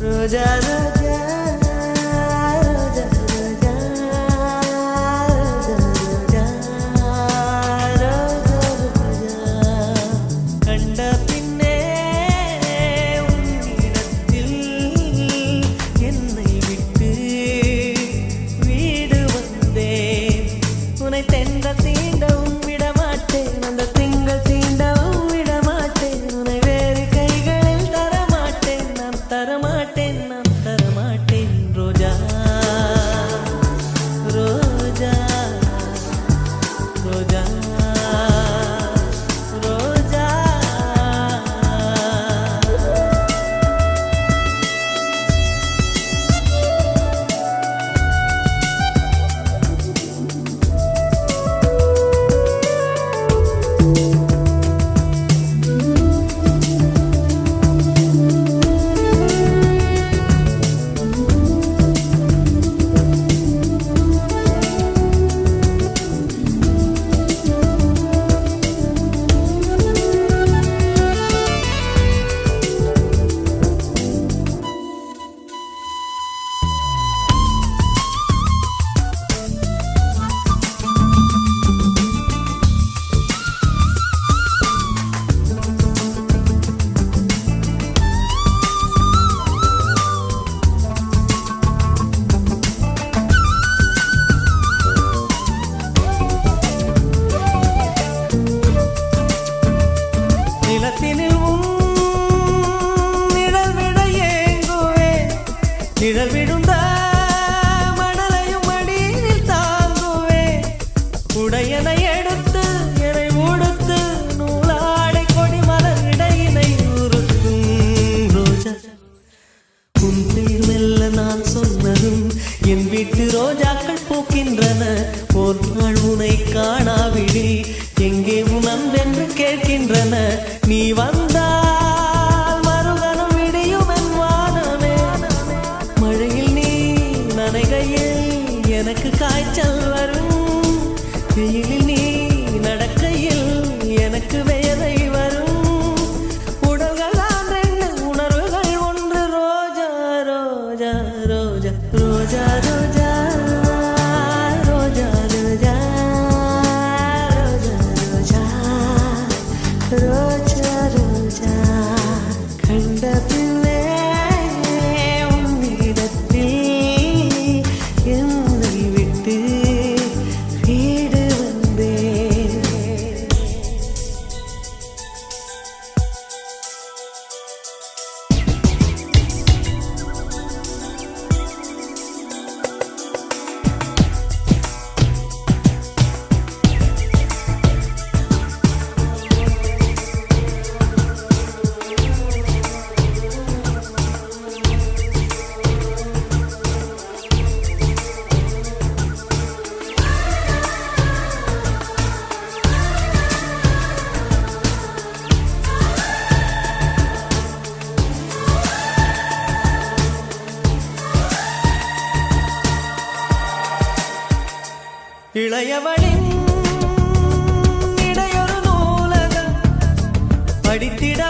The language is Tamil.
ரோஜா ரோஜா ரோஜா ரோஜா ரோஜா ரோஜா ரோஜா கண்ட பின்னே உன்னிடத்தில் என்னை விட்டு வீடு வந்தேன் உன்னை தென்ற தீண்டவும் விடமாட்டேன் அந்த திங்கள் தீண்டவும் விடமாட்டேன் உன்னை வேறு கைகளில் தரமாட்டேன் நான் தரமாட்டேன் நான் தரமாட்டேன் ரோஜா ரோஜா ரோஜா ரோஜா நிலத்தினில் நிழல் விட ஏங்குவேன் நிழல் விழுந்த மணலையும் மடியில் தாங்குவேன் உடையனை எடுத்து என்னை உடுத்து நூலாடை கொடி மலர் இடையினை உறுத்தும் ரோஜா உன் பேர் மெல்ல நான் சொன்னதும் என் வீட்டு ரோஜாக்கள் பூக்கின்றன ஒரு நாள் உனை காணாவிடில் எங்கே உன் அன்பென்று கேட்கின்றன நீ வந்தால் மறுகணம் விடியும் என் வானமே மழையில் நீ நனைகையில் எனக்கு காய்ச்சல் வரும் வெயிலில் நீ நடக்கையில் எனக்கு வேலை வரும் உடல்கள் தான் ரெண்டு உணர்வுகள் ஒன்று ரோஜா ரோஜா ரோஜா ரோஜா ரோஜா ரோஜா ரோஜா ரோஜா ரோஜா கண்ட பிள்ளை உன்னிடத்தில் என்னை விட்டு வீடு வந்தேன் இளையவளின் இடையொரு நூலகம் படித்திட